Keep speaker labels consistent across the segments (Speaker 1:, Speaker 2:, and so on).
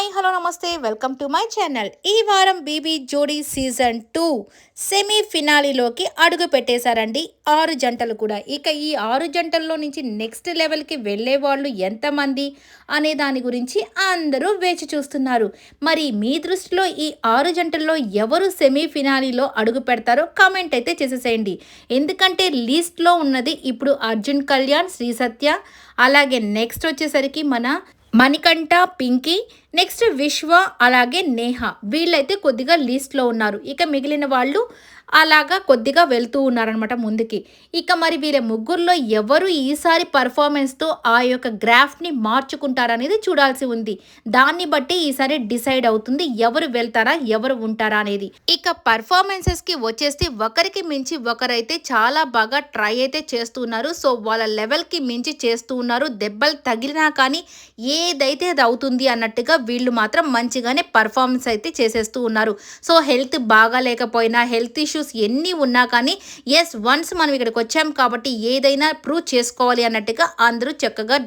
Speaker 1: Hi hello నమస్తే welcome to my channel. ఈ వారం బీబీ జోడీ సీజన్ 2 సెమీ ఫినాలీలోకి అడుగు పెట్టేశారండి 6 జంటలు కూడా. ఇక ఈ 6 జంటల్లో నుంచి నెక్స్ట్ లెవెల్కి వెళ్ళే వాళ్ళు ఎంతమంది అనే దాని గురించి అందరూ వేచి చూస్తున్నారు. మరి మీ దృష్టిలో ఈ 6 జంటల్లో ఎవరు సెమీ ఫినాలీలో అడుగు పెడతారో కామెంట్ అయితే చేసేసేయండి. ఎందుకంటే లీస్ట్లో ఉన్నది ఇప్పుడు అర్జున్ కళ్యాణ్, శ్రీ సత్య, అలాగే నెక్స్ట్ వచ్చేసరికి మన మణికంఠ, పింకీ, నెక్స్ట్ విశ్వ, అలాగే నేహ. వీళ్ళైతే కొద్దిగా లీస్ట్లో ఉన్నారు. ఇక మిగిలిన వాళ్ళు అలాగా కొద్దిగా వెళ్తూ ఉన్నారనమాట ముందుకి. ఇక మరి వీళ్ళ ముగ్గురులో ఎవరు ఈసారి పర్ఫార్మెన్స్తో ఆ యొక్క గ్రాఫ్ని మార్చుకుంటారనేది చూడాల్సి ఉంది. దాన్ని బట్టి ఈసారి డిసైడ్ అవుతుంది ఎవరు వెళ్తారా ఎవరు ఉంటారా అనేది. ఇక పర్ఫార్మెన్సెస్కి వచ్చేసి ఒకరికి మించి ఒకరైతే చాలా బాగా ట్రై అయితే చేస్తున్నారు. సో వాళ్ళ లెవెల్కి మించి చేస్తూ ఉన్నారు. దెబ్బలు తగిలినా కానీ ఏదైతే అది అవుతుంది అన్నట్టుగా వీళ్ళు మాత్రం మంచిగానే పర్ఫార్మెన్స్ అయితే చేసేస్తూ ఉన్నారు. సో హెల్త్ బాగా లేకపోయినా, హెల్త్ ఇష్యూస్ ఎన్ని ఉన్నా కానీ వన్స్ మనం ఇక్కడికి వచ్చాం కాబట్టి ఏదైనా ప్రూవ్ చేసుకోవాలి అన్నట్టుగా అందరూ చక్కగా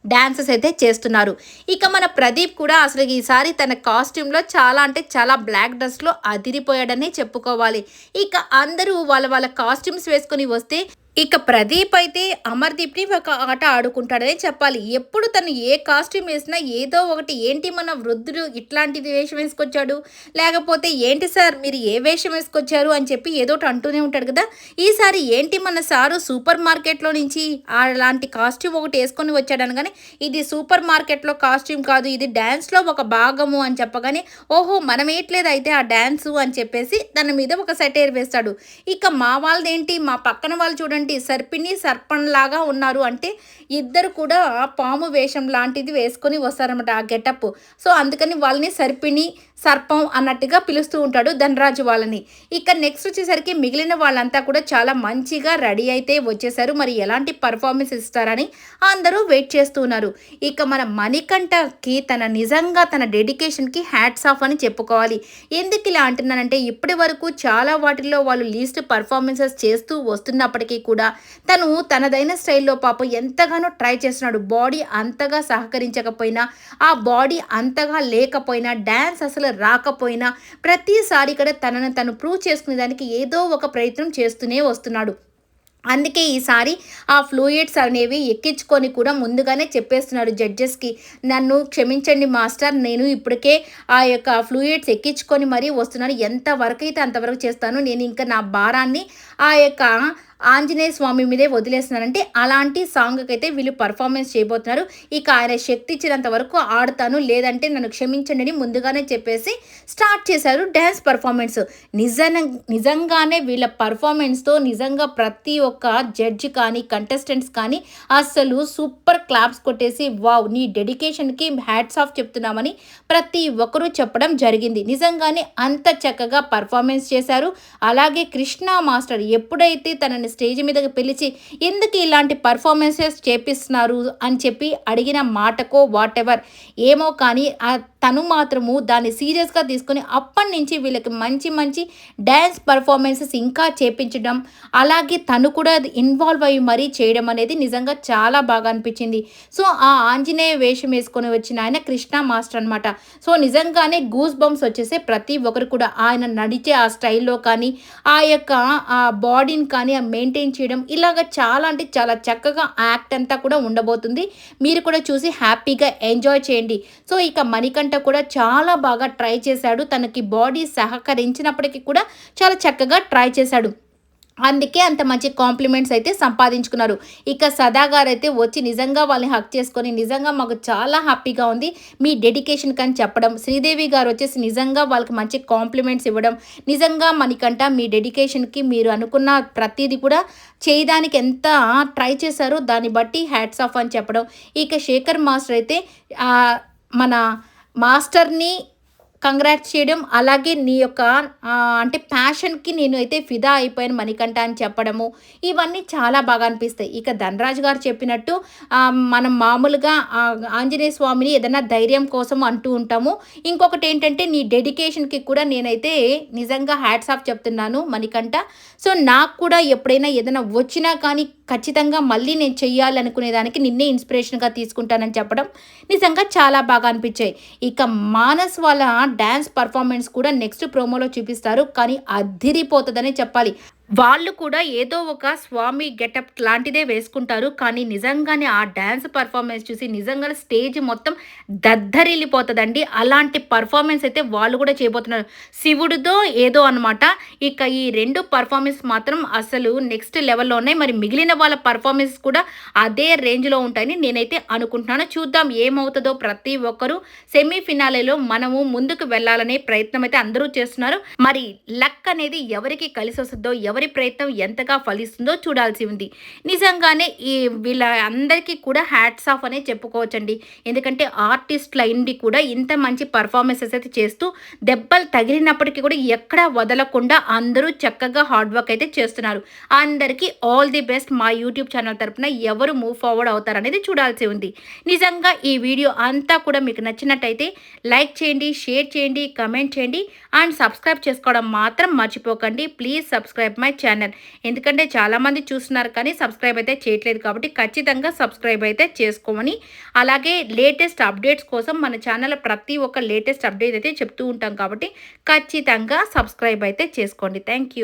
Speaker 1: డాన్సెస్ అయితే చేస్తున్నారు. ఇక మన ప్రదీప్ కూడా అసలు ఈసారి తన కాస్ట్యూమ్లో చాలా అంటే చాలా బ్లాక్ డ్రెస్లో అదిరిపోయాడని చెప్పుకోవాలి. ఇక అందరూ వాళ్ళ కాస్ట్యూమ్స్ వేసుకొని వస్తే ఇక ప్రదీప్ అయితే అమర్దీప్ని ఒక ఆట ఆడుకుంటాడనే చెప్పాలి. ఎప్పుడు తను ఏ కాస్ట్యూమ్ వేసినా ఏదో ఒకటి, ఏంటి మన వృద్ధుడు ఇట్లాంటిది వేషం వేసుకొచ్చాడు, లేకపోతే ఏంటి సార్ మీరు ఏ వేషం వేసుకొచ్చారు అని చెప్పి ఏదో ఒకటి అంటూనే ఉంటాడు కదా. ఈసారి ఏంటి మన సారు సూపర్ మార్కెట్లో నుంచి అలాంటి కాస్ట్యూమ్ ఒకటి వేసుకొని వచ్చాడు అనగానే, ఇది సూపర్ మార్కెట్లో కాస్ట్యూమ్ కాదు, ఇది డ్యాన్స్లో ఒక భాగము అని చెప్పగానే, ఓహో మనం వేయట్లేదు అయితే ఆ డ్యాన్సు అని చెప్పేసి తన మీద ఒక సెటైర్ వేస్తాడు. ఇక మా వాళ్ళదేంటి, మా పక్కన వాళ్ళు చూడండి సర్పిని సర్పంలాగా ఉన్నారు అంటే ఇద్దరు కూడా పాము వేషం లాంటిది వేసుకొని వస్తారన్నమాట ఆ గెటప్. సో అందుకని వాళ్ళని సర్పిని సర్పం అన్నట్టుగా పిలుస్తూ ఉంటాడు ధనరాజు వాళ్ళని. ఇక నెక్స్ట్ వచ్చేసరికి మిగిలిన వాళ్ళంతా కూడా చాలా మంచిగా రెడీ అయితే వచ్చేసారు. మరి ఎలాంటి పర్ఫార్మెన్స్ ఇస్తారని అందరూ వెయిట్ చేస్తూ ఉన్నారు. ఇక మన మణికంఠకి నిజంగా తన డెడికేషన్కి హ్యాట్స్ ఆఫ్ అని చెప్పుకోవాలి. ఎందుకు ఇలా అంటున్నానంటే ఇప్పటి వరకు చాలా వాటిల్లో వాళ్ళు లీస్ట్ పర్ఫార్మెన్సెస్ చేస్తూ వస్తున్నప్పటికీ కూడా తను తనదైన స్టైల్లో పాపం ఎంతగానో ట్రై చేస్తున్నాడు. బాడీ అంతగా సహకరించకపోయినా, ఆ బాడీ అంతగా లేకపోయినా, డ్యాన్స్ అసలు రాకపోయినా ప్రతిసారి కూడా తనను తను ప్రూవ్ చేసుకునే దానికి ఏదో ఒక ప్రయత్నం చేస్తూనే వస్తున్నాడు. అందుకే ఈసారి ఆ ఫ్లూయిడ్స్ అనేవి ఎక్కించుకొని కూడా ముందుగానే చెప్పేస్తున్నాడు జడ్జెస్కి, నన్ను క్షమించండి మాస్టర్, నేను ఇప్పటికే ఆ యొక్క ఫ్లూయిడ్స్ ఎక్కించుకొని మరీ వస్తున్నాను, ఎంతవరకు అయితే అంతవరకు చేస్తాను, నేను ఇంకా నా భారాన్ని ఆ యొక్క ఆంజనేయ స్వామి మీదే వదిలేస్తున్నానంటే అలాంటి సాంగ్కి అయితే వీళ్ళు పర్ఫార్మెన్స్ చేయబోతున్నారు. ఇక ఆయన శక్తి ఇచ్చినంత వరకు ఆడతాను, లేదంటే నన్ను క్షమించండి అని ముందుగానే చెప్పేసి స్టార్ట్ చేశారు డ్యాన్స్ పర్ఫార్మెన్స్. నిజంగానే వీళ్ళ పర్ఫార్మెన్స్తో నిజంగా ప్రతి ఒక్క జడ్జి కానీ కంటెస్టెంట్స్ కానీ అస్సలు సూపర్ క్లాప్స్ కొట్టేసి వావ్ నీ డెడికేషన్కి హ్యాట్స్ ఆఫ్ చెప్తున్నామని ప్రతి ఒక్కరూ చెప్పడం జరిగింది. నిజంగానే అంత చక్కగా పర్ఫార్మెన్స్ చేశారు. అలాగే కృష్ణ మాస్టర్ ఎప్పుడైతే తనని స్టేజ్ మీదకి పిలిచి ఎందుకు ఇలాంటి పర్ఫార్మెన్సెస్ చేపిస్తున్నారు అని చెప్పి అడిగిన మాటకో వాట్ ఎవర్ ఏమో కానీ తను మాత్రము దాన్ని సీరియస్గా తీసుకొని అప్పటి నుంచి వీళ్ళకి మంచి మంచి డ్యాన్స్ పర్ఫార్మెన్సెస్ ఇంకా చేపించడం, అలాగే తను కూడా ఇన్వాల్వ్ అయ్యి మరీ చేయడం అనేది నిజంగా చాలా బాగా అనిపించింది. సో ఆ ఆంజనేయ వేషం వేసుకొని వచ్చిన ఆయన కృష్ణ మాస్టర్ అనమాట. సో నిజంగానే గూస్ బంప్స్ వచ్చేసే ప్రతి ఒక్కరు కూడా ఆయన నడిచే ఆ స్టైల్లో కానీ, ఆ యొక్క ఆ బాడీని కానీ మెయింటైన్ చేయడం, ఇలాగ చాలా అంటే చాలా చక్కగా యాక్ట్ అంతా కూడా ఉండబోతుంది. మీరు కూడా చూసి హ్యాపీగా ఎంజాయ్ చేయండి. సో ఇక మణికంఠ కూడా చాలా బాగా ట్రై చేశాడు. తనకి బాడీ సహకరించినప్పటికీ కూడా చాలా చక్కగా ట్రై చేశాడు. అందుకే అంత మంచి కాంప్లిమెంట్స్ అయితే సంపాదించుకున్నారు. ఇక సదా గారు అయితే వచ్చి నిజంగా వాళ్ళని హక్ చేసుకొని నిజంగా మాకు చాలా హ్యాపీగా ఉంది మీ డెడికేషన్ అని చెప్పడం, శ్రీదేవి గారు వచ్చేసి నిజంగా వాళ్ళకి మంచి కాంప్లిమెంట్స్ ఇవ్వడం, నిజంగా మనకంట మీ డెడికేషన్కి మీరు అనుకున్న ప్రతిదీ కూడా చేయడానికి ఎంత ట్రై చేశారో దాన్ని బట్టి హ్యాట్స్ ఆఫ్ అని చెప్పడం. ఇక శేఖర్ మాస్టర్ అయితే మన మాస్టర్ని కంగ్రాట్స్ చేయడం, అలాగే నీ యొక్క అంటే ప్యాషన్కి నేను అయితే ఫిదా అయిపోయాను మణికంఠ అని చెప్పడము, ఇవన్నీ చాలా బాగా అనిపిస్తాయి. ఇక ధనరాజ్ గారు చెప్పినట్టు మనం మామూలుగా ఆంజనేయ స్వామిని ఏదైనా ధైర్యం కోసం అంటూ ఉంటాము. ఇంకొకటి ఏంటంటే నీ డెడికేషన్కి కూడా నేనైతే నిజంగా హ్యాట్స్ ఆఫ్ చెప్తున్నాను మణికంఠ. సో నాకు కూడా ఎప్పుడైనా ఏదైనా వచ్చినా కానీ ఖచ్చితంగా మళ్ళీ నేను చెయ్యాలనుకునే దానికి నిన్నే ఇన్స్పిరేషన్‌గా తీసుకుంటానని చెప్పడం నిజంగా చాలా బాగా అనిపించాయి. ఇక మానస్ వాళ్ళ డాన్స్ పర్ఫార్మెన్స్ కూడా నెక్స్ట్ ప్రోమోలో చూపిస్తారు. కానీ అద్దిరిపోతదనే చెప్పాలి. వాళ్ళు కూడా ఏదో ఒక స్వామి గెటప్ లాంటిదే వేసుకుంటారు. కానీ నిజంగానే ఆ డాన్స్ పర్ఫార్మెన్స్ చూసి నిజంగానే స్టేజ్ మొత్తం దద్దరిల్లిపోతదండి. అలాంటి పర్ఫార్మెన్స్ అయితే వాళ్ళు కూడా చేయబోతున్నారు. శివుడిదో ఏదో అనమాట. ఇక ఈ 2 పర్ఫార్మెన్స్ మాత్రం అసలు నెక్స్ట్ లెవెల్‌లో ఉన్నాయి. మరి మిగిలిన వాళ్ళ పర్ఫార్మెన్స్ కూడా అదే రేంజ్‌లో ఉంటాయని నేనైతే అనుకుంటున్నాను. చూద్దాం ఏమవుతదో. ప్రతి ఒక్కరు సెమీ ఫినాలేలో మనము ముందుకు వెళ్ళాలనే ప్రయత్నం అయితే అందరూ చేస్తున్నారు. మరి లక్ అనేది ఎవరికి కలిసొస్తదో, ఎవరి ప్రయత్నం ఎంతగా ఫలిస్తుందో చూడాల్సి ఉంది. నిజంగానే ఈ వీళ్ళ అందరికీ కూడా హ్యాట్స్ ఆఫ్ అనే చెప్పుకోవచ్చండి. ఎందుకంటే ఆర్టిస్ట్‌ల అయ్యుండి కూడా ఇంత మంచి పర్ఫార్మెన్సెస్ అయితే చేస్తూ దెబ్బలు తగిలినప్పటికీ కూడా ఎక్కడా వదలకుండా అందరూ చక్కగా హార్డ్ వర్క్ అయితే చేస్తున్నారు. అందరికీ ఆల్ ది బెస్ట్. మా యూట్యూబ్ ఛానల్ తరపున ఎవరు మూవ్ ఫార్వర్డ్ అవుతారనేది చూడాల్సి ఉంది. నిజంగా ఈ వీడియో అంతా కూడా మీకు నచ్చినట్టయితే లైక్ చేయండి, షేర్ చేయండి, కమెంట్ చేయండి అండ్ సబ్స్క్రైబ్ చేసుకోవడం మాత్రం మర్చిపోకండి. Please subscribe my channel. ఎందుకంటే చాలామంది చూస్తున్నారు కానీ సబ్స్క్రైబ్ అయితే చేయట్లేదు. కాబట్టి ఖచ్చితంగా సబ్స్క్రైబ్ అయితే చేసుకోమని, అలాగే లేటెస్ట్ అప్డేట్స్ కోసం మన ఛానల్ ప్రతి ఒక్క లేటెస్ట్ అప్డేట్ అయితే చెప్తూ ఉంటాం. కాబట్టి ఖచ్చితంగా సబ్స్క్రైబ్ అయితే చేసుకోండి. Thank you.